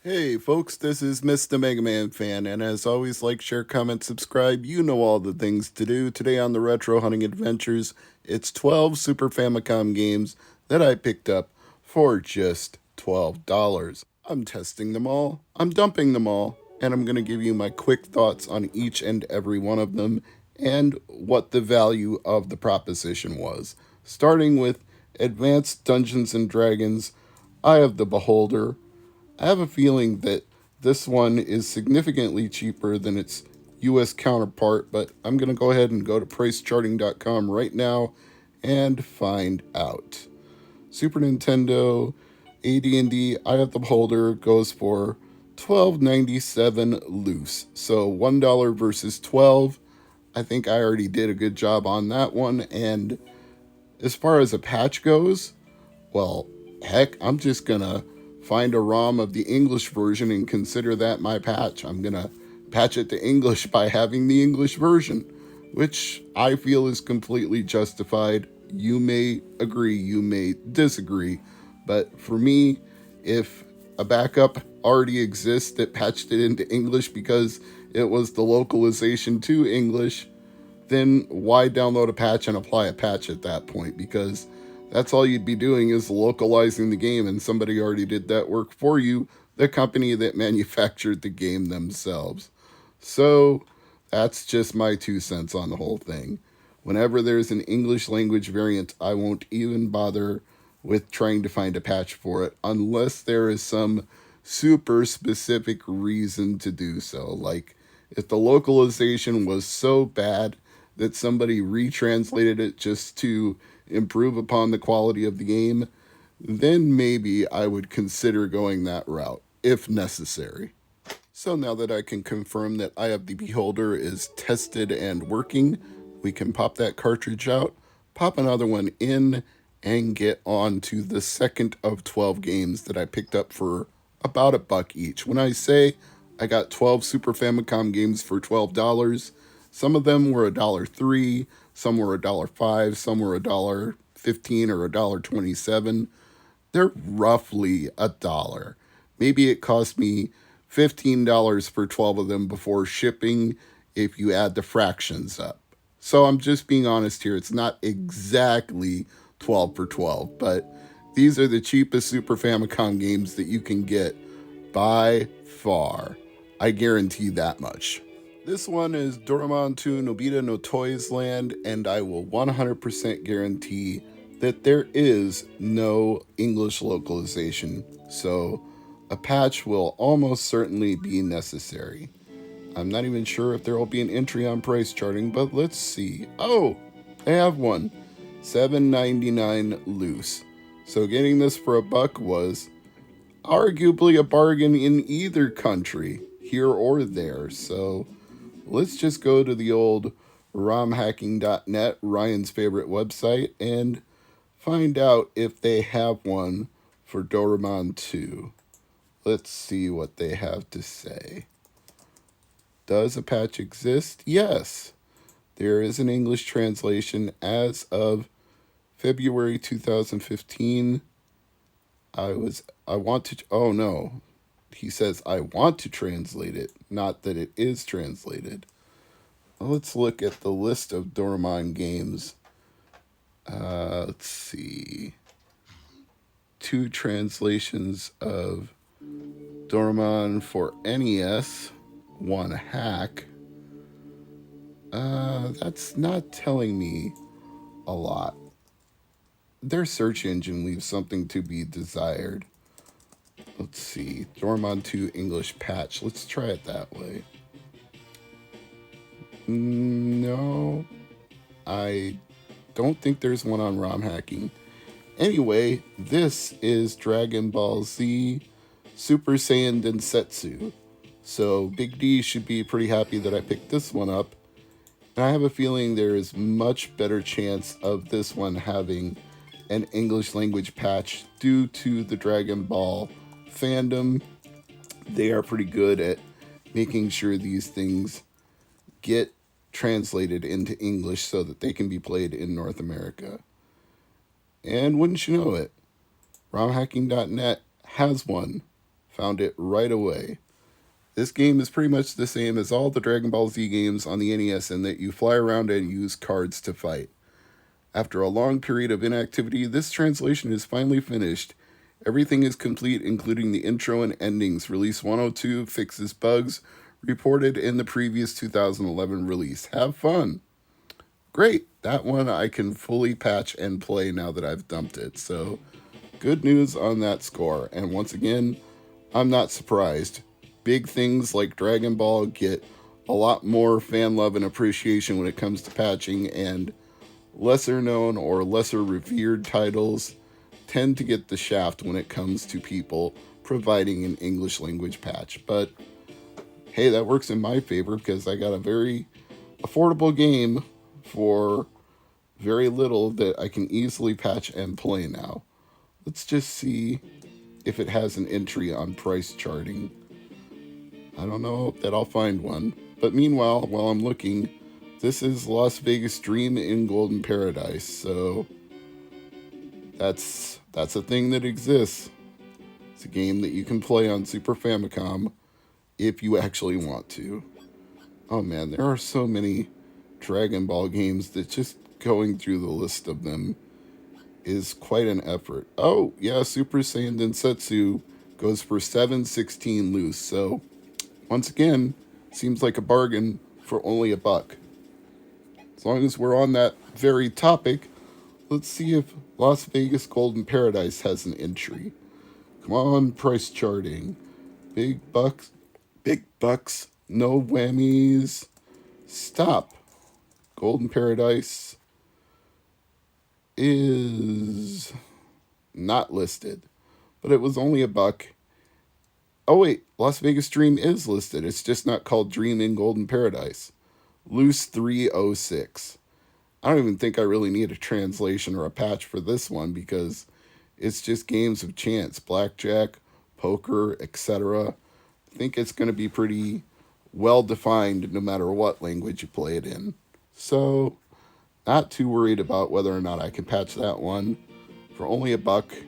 Hey folks, this is Mr. MegaManFan, and as always, like, share, comment, subscribe. You know all the things to do. Today on the Retro Hunting Adventures, it's 12 Super Famicom games that I picked up for just $12. I'm testing them all, I'm dumping them all, and I'm going to give you my quick thoughts on each and every one of them and what the value of the proposition was. Starting with Advanced Dungeons and Dragons, Eye of the Beholder. I have a feeling that this one is significantly cheaper than its US counterpart, but I'm going to go ahead and go to pricecharting.com right now and find out. Super Nintendo AD&D Eye of the Beholder goes for $12.97 loose. So $1 versus 12. I think I already did a good job on that one. And as far as a patch goes, well, heck, I'm just going to find a ROM of the English version and consider that my patch. I'm going to patch it to English by having the English version, which I feel is completely justified. You may agree, you may disagree, but for me, if a backup already exists that patched it into English because it was the localization to English, then why download a patch and apply a patch at that point? Because that's all you'd be doing is localizing the game, and somebody already did that work for you, the company that manufactured the game themselves. So that's just my 2 cents on the whole thing. Whenever there's an English language variant, I won't even bother with trying to find a patch for it unless there is some super specific reason to do so. Like if the localization was so bad that somebody retranslated it just to improve upon the quality of the game, then maybe I would consider going that route, if necessary. So now that I can confirm that Eye of the Beholder is tested and working, we can pop that cartridge out, pop another one in, and get on to the second of 12 games that I picked up for about $1 each. When I say I got 12 Super Famicom games for $12, some of them were $1.03, some were $1.05, some were $1.15 or $1.27. They're roughly $1. Maybe it cost me $15 for 12 of them before shipping if you add the fractions up. So I'm just being honest here. It's not exactly 12 for 12, but these are the cheapest Super Famicom games that you can get by far. I guarantee that much. This one is Doraemon 2 Nobita no Toys Land, and I will 100% guarantee that there is no English localization, so a patch will almost certainly be necessary. I'm not even sure if there will be an entry on price charting, but let's see. Oh, they have one. $7.99 loose. So getting this for $1 was arguably a bargain in either country, here or there. So let's just go to the old romhacking.net, Ryan's favorite website, and find out if they have one for Doraemon 2. Let's see what they have to say. Does a patch exist? Yes. There is an English translation as of February 2015. Oh no. He says, I want to translate it, not that it is translated. Let's look at the list of Doraemon games. Let's see. 2 translations of Doraemon for NES, 1 hack. That's not telling me a lot. Their search engine leaves something to be desired. Let's see. Doraemon 2 English patch. Let's try it that way. No, I don't think there's one on ROM hacking. Anyway, this is Dragon Ball Z Super Saiyan Densetsu. So Big D should be pretty happy that I picked this one up. And I have a feeling there is much better chance of this one having an English language patch due to the Dragon Ball fandom. They are pretty good at making sure these things get translated into English so that they can be played in North America. And wouldn't you know it, romhacking.net has one Found it right away. This game is pretty much the same as all the Dragon Ball Z games on the NES in that you fly around and use cards to fight. After a long period of inactivity, this translation is finally finished. Everything is complete, including the intro and endings. Release 102 fixes bugs reported in the previous 2011 release. Have fun! Great! That one I can fully patch and play now that I've dumped it. So, good news on that score. And once again, I'm not surprised. Big things like Dragon Ball get a lot more fan love and appreciation when it comes to patching, and lesser known or lesser revered titles tend to get the shaft when it comes to people providing an English language patch. But hey, that works in my favor because I got a very affordable game for very little that I can easily patch and play now. Let's just see if it has an entry on price charting. I don't know that I'll find one. But meanwhile, while I'm looking, this is Las Vegas Dream in Golden Paradise. So that's a thing that exists. It's a game that you can play on Super Famicom if you actually want to. Oh man, there are so many Dragon Ball games that just going through the list of them is quite an effort. Oh, yeah, Super Saiyan Densetsu goes for $7.16 loose. So, once again, seems like a bargain for only $1. As long as we're on that very topic, let's see if Las Vegas Golden Paradise has an entry. Come on, price charting. Big bucks, no whammies. Stop. Golden Paradise is not listed, but it was only $1. Oh wait, Las Vegas Dream is listed. It's just not called Dream in Golden Paradise. Loose 306. I don't even think I really need a translation or a patch for this one because it's just games of chance, blackjack, poker, etc. I think it's going to be pretty well defined no matter what language you play it in. So, not too worried about whether or not I can patch that one. For only $1,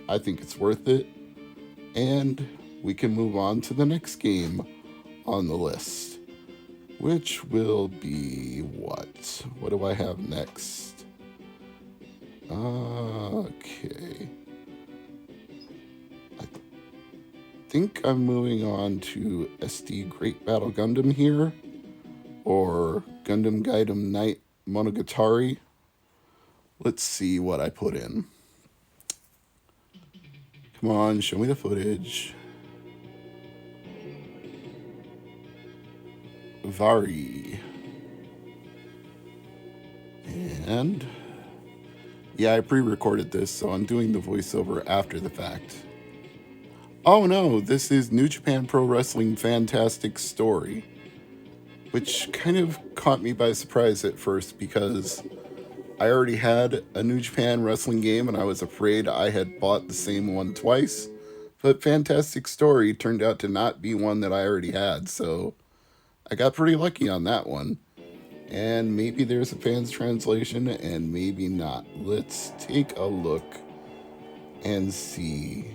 I think it's worth it. And we can move on to the next game on the list, which will be what? What do I have next? Okay. I think I'm moving on to SD Great Battle Gundam here, or Gundam Night Monogatari. Let's see what I put in. Come on, show me the footage. Vari. And yeah, I pre-recorded this, so I'm doing the voiceover after the fact. Oh no, this is New Japan Pro Wrestling Fantastic Story, which kind of caught me by surprise at first because I already had a New Japan wrestling game and I was afraid I had bought the same one twice. But Fantastic Story turned out to not be one that I already had, so I got pretty lucky on that one. And maybe there's a fan's translation and maybe not. Let's take a look and see.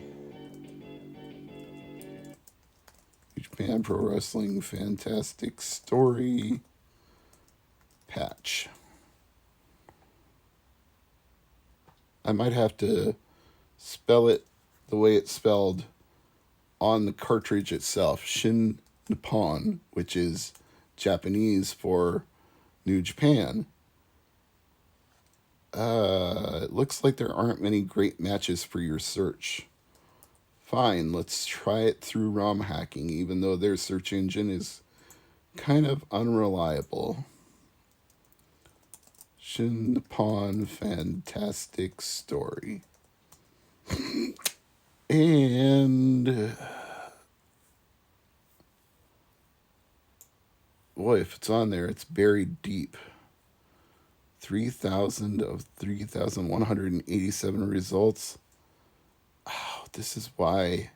New Japan Pro Wrestling Fantastic Story patch. I might have to spell it the way it's spelled on the cartridge itself. Shin Nippon, which is Japanese for New Japan. It looks like there aren't many great matches for your search. Fine, let's try it through ROM hacking, even though their search engine is kind of unreliable. Shin Nippon Fantastic Story. And boy, if it's on there, it's buried deep. 3,000 of 3,187 results. Oh, this is why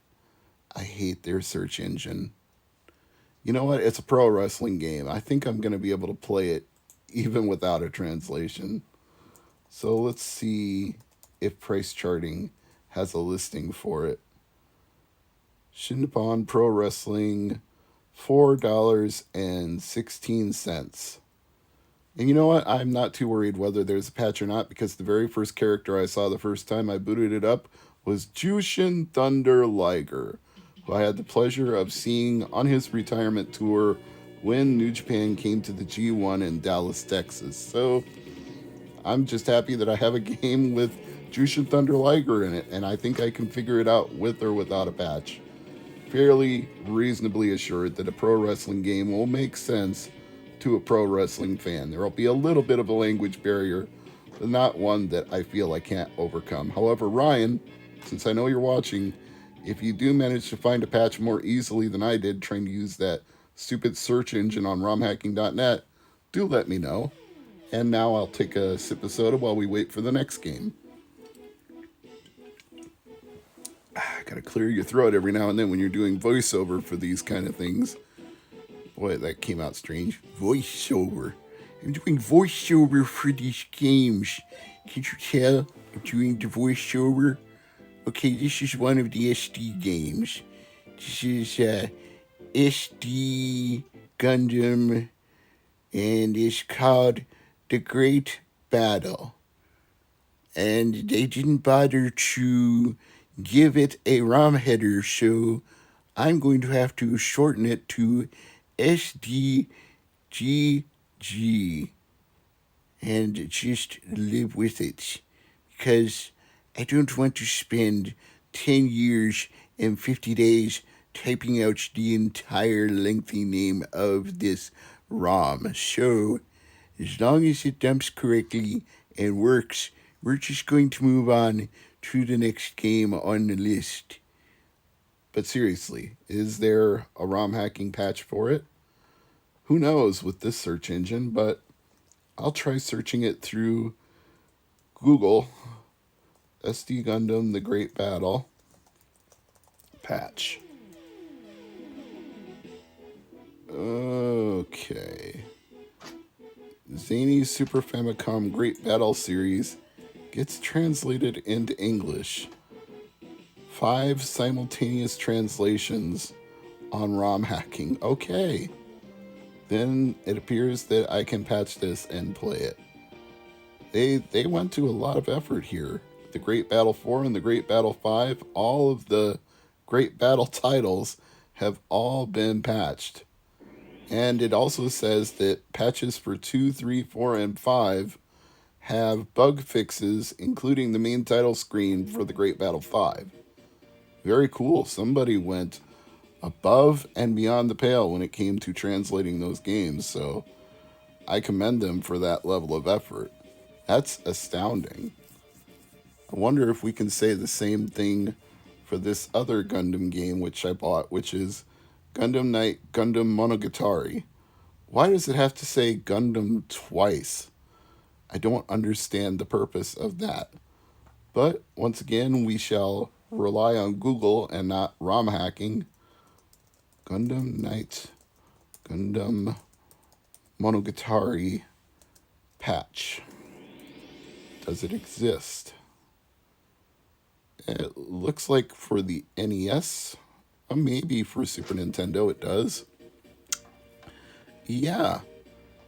I hate their search engine. You know what? It's a pro wrestling game. I think I'm going to be able to play it even without a translation. So let's see if price charting has a listing for it. Shin Pro Wrestling, $4.16. And you know what? I'm not too worried whether there's a patch or not, because the very first character I saw the first time I booted it up was Jushin Thunder Liger, who I had the pleasure of seeing on his retirement tour when New Japan came to the G1 in Dallas, Texas. So I'm just happy that I have a game with Jushin Thunder Liger in it, and I think I can figure it out with or without a patch. Fairly reasonably assured that a pro wrestling game will make sense to a pro wrestling fan. There will be a little bit of a language barrier, but not one that I feel I can't overcome. However, Ryan, since I know you're watching, if you do manage to find a patch more easily than I did trying to use that stupid search engine on romhacking.net, do let me know. And now I'll take a sip of soda while we wait for the next game. Gotta clear your throat every now and then when you're doing voiceover for these kind of things. Boy, that came out strange. Voiceover. I'm doing voiceover for these games. Can't you tell I'm doing the voiceover? Okay, this is one of the SD games. This is SD Gundam, and it's called The Great Battle. And they didn't bother to give it a ROM header, so I'm going to have to shorten it to SDGG and just live with it, because I don't want to spend 10 years and 50 days typing out the entire lengthy name of this ROM. So as long as it dumps correctly and works, we're just going to move on to the next game on the list. But seriously, is there a ROM hacking patch for it? Who knows with this search engine, but I'll try searching it through Google. SD Gundam The Great Battle patch. Okay. Zany's Super Famicom Great Battle Series gets translated into English. 5 simultaneous translations on ROM hacking. Okay. Then it appears that I can patch this and play it. They went to a lot of effort here. The Great Battle 4 and the Great Battle 5, all of the Great Battle titles have all been patched. And it also says that patches for 2, 3, 4, and 5 have bug fixes, including the main title screen for the Great Battle 5. Very cool. Somebody went above and beyond the pale when it came to translating those games, so I commend them for that level of effort. That's astounding. I wonder if we can say the same thing for this other Gundam game which I bought, which is Gundam Night Gundam Monogatari. Why does it have to say Gundam twice? I don't understand the purpose of that. But once again, we shall rely on Google and not ROM hacking. Gundam Night Gundam Monogatari patch. Does it exist? It looks like for the NES, maybe for Super Nintendo it does. Yeah,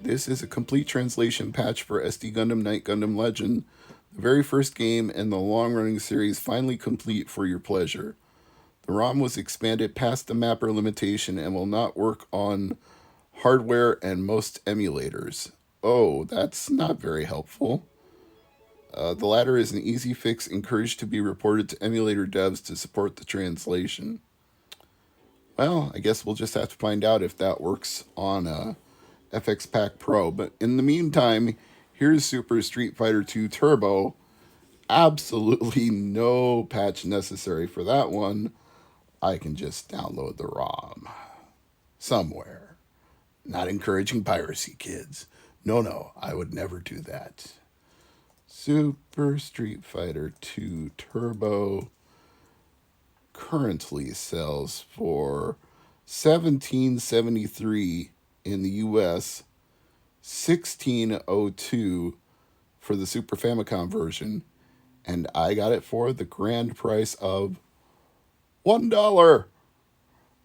this is a complete translation patch for SD Gundam Night Gundam Legend, the very first game in the long-running series finally complete for your pleasure. The ROM was expanded past the mapper limitation and will not work on hardware and most emulators. Oh, that's not very helpful. The latter is an easy fix encouraged to be reported to emulator devs to support the translation. Well, I guess we'll just have to find out if that works on FX Pack Pro. But in the meantime, here's Super Street Fighter 2 Turbo. Absolutely no patch necessary for that one. I can just download the ROM somewhere. Not encouraging piracy, kids. No, I would never do that. Super Street Fighter 2 Turbo currently sells for $17.73 in the US, $16.02 for the Super Famicom version, and I got it for the grand price of $1.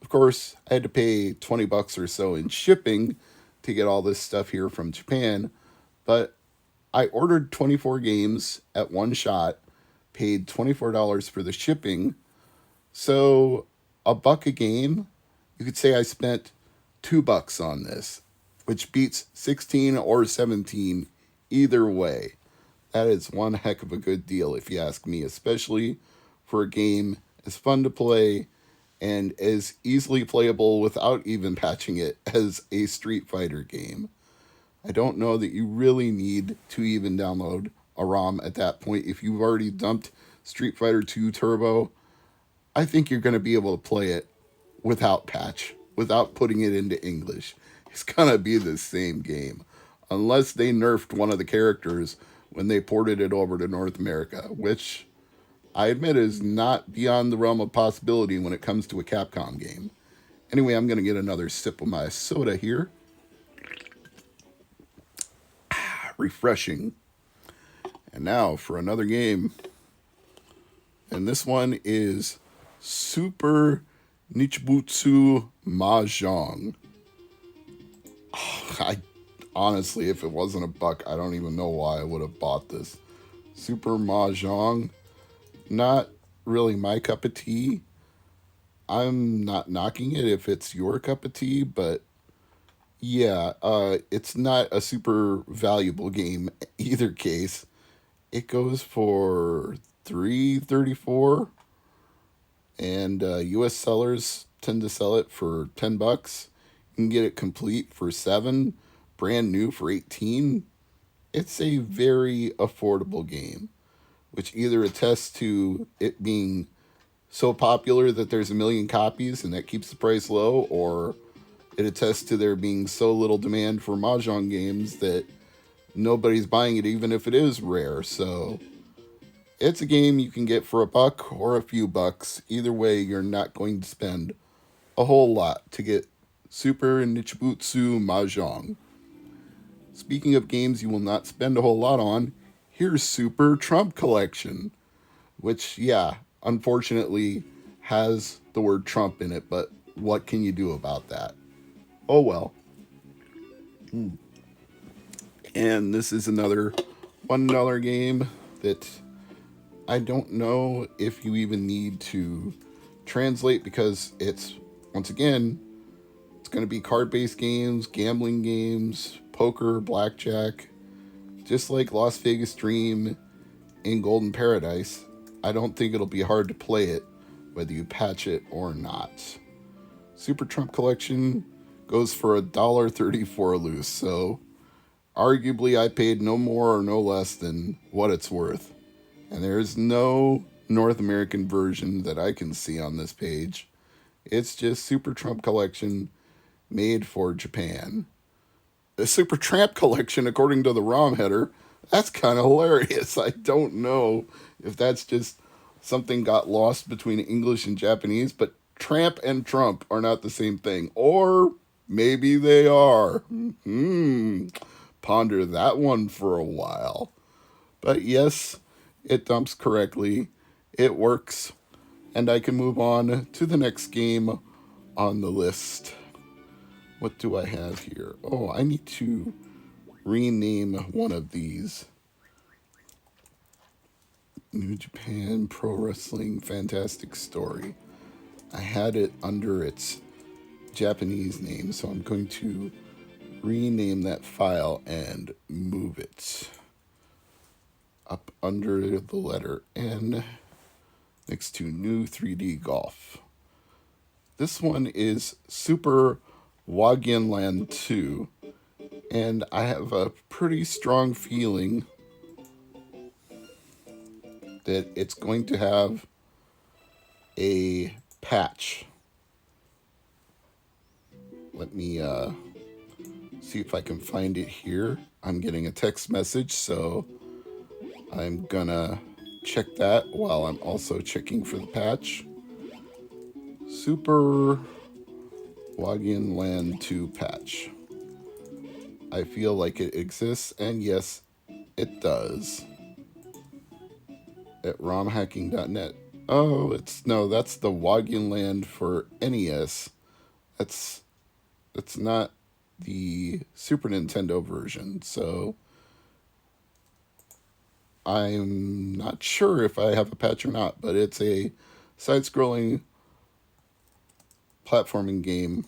Of course, I had to pay 20 bucks or so in shipping to get all this stuff here from Japan, but I ordered 24 games at one shot, paid $24 for the shipping. So, a buck a game, you could say I spent $2 on this, which beats 16 or 17 either way. That is one heck of a good deal, if you ask me, especially for a game as fun to play and as easily playable without even patching it as a Street Fighter game. I don't know that you really need to even download a ROM at that point. If you've already dumped Street Fighter 2 Turbo, I think you're going to be able to play it without patch, without putting it into English. It's going to be the same game, unless they nerfed one of the characters when they ported it over to North America, which I admit is not beyond the realm of possibility when it comes to a Capcom game. Anyway, I'm going to get another sip of my soda here. Refreshing. And now for another game. And this one is Super Nichibutsu Mahjong. I honestly, if it wasn't a buck, I don't even know why I would have bought this. Super Mahjong, not really my cup of tea. I'm not knocking it if it's your cup of tea, but yeah, it's not a super valuable game either case. It goes for $3.34, and U.S. sellers tend to sell it for $10. You can get it complete for $7, brand new for $18. It's a very affordable game, which either attests to it being so popular that there's a million copies and that keeps the price low, or it attests to there being so little demand for Mahjong games that nobody's buying it, even if it is rare. So it's a game you can get for a buck or a few bucks. Either way, you're not going to spend a whole lot to get Super Nichibutsu Mahjong. Speaking of games you will not spend a whole lot on, here's Super Trump Collection, which, yeah, unfortunately has the word Trump in it, but what can you do about that? Oh well. And this is another $1 game that I don't know if you even need to translate, because it's, once again, it's going to be card-based games, gambling games, poker, blackjack, just like Las Vegas Dream and Golden Paradise. I don't think it'll be hard to play it, whether you patch it or not. Super Trump Collection goes for $1.34 loose, so arguably I paid no more or no less than what it's worth. And there is no North American version that I can see on this page. It's just Super Trump Collection made for Japan. The Super Tramp Collection, according to the ROM header, that's kind of hilarious. I don't know if that's just something got lost between English and Japanese, but Tramp and Trump are not the same thing. Or maybe they are. Ponder that one for a while. But yes, it dumps correctly. It works. And I can move on to the next game on the list. What do I have here? Oh, I need to rename one of these. New Japan Pro Wrestling Fantastic Story. I had it under its Japanese name, so I'm going to rename that file and move it up under the letter N next to New 3D Golf. This one is Super Wagon Land 2, and I have a pretty strong feeling that it's going to have a patch. Let me see if I can find it here. I'm getting a text message, so I'm gonna check that while I'm also checking for the patch. Super Wagon Land 2 patch. I feel like it exists, and yes, it does. At romhacking.net. Oh, that's the Wagon Land for NES. that's not the Super Nintendo version, so I'm not sure if I have a patch or not, but it's a side-scrolling platforming game,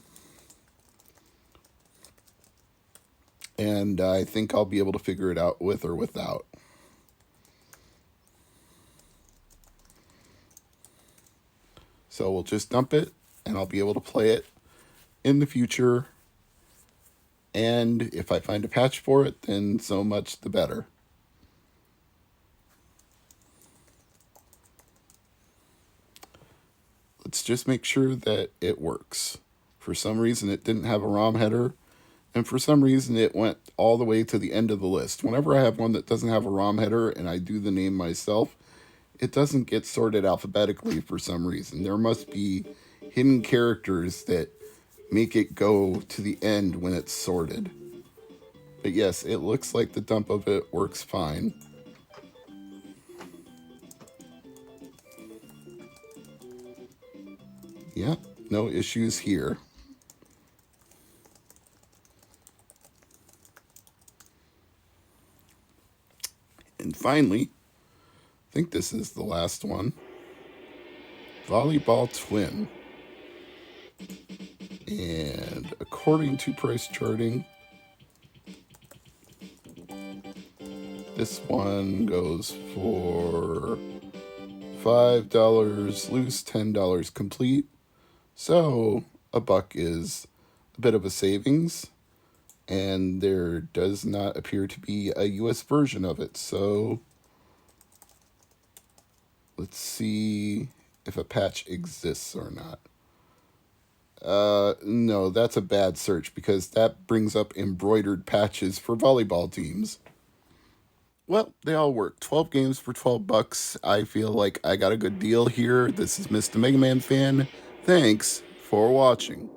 and I think I'll be able to figure it out with or without. So we'll just dump it, and I'll be able to play it in the future. And if I find a patch for it, then so much the better. Let's just make sure that it works. For some reason, it didn't have a ROM header, and for some reason, it went all the way to the end of the list. Whenever I have one that doesn't have a ROM header and I do the name myself, it doesn't get sorted alphabetically for some reason. There must be hidden characters that make it go to the end when it's sorted. But yes, it looks like the dump of it works fine. Yeah, no issues here. And finally, I think this is the last one. Volleyball Twin. And according to price charting, this one goes for $5 loose, $10 complete. So a buck is a bit of a savings, and there does not appear to be a US version of it. So let's see if a patch exists or not. No, that's a bad search because that brings up embroidered patches for volleyball teams. Well, they all work. 12 games for 12 bucks. I feel like I got a good deal here. This is Mr. MegaManFan. Thanks for watching.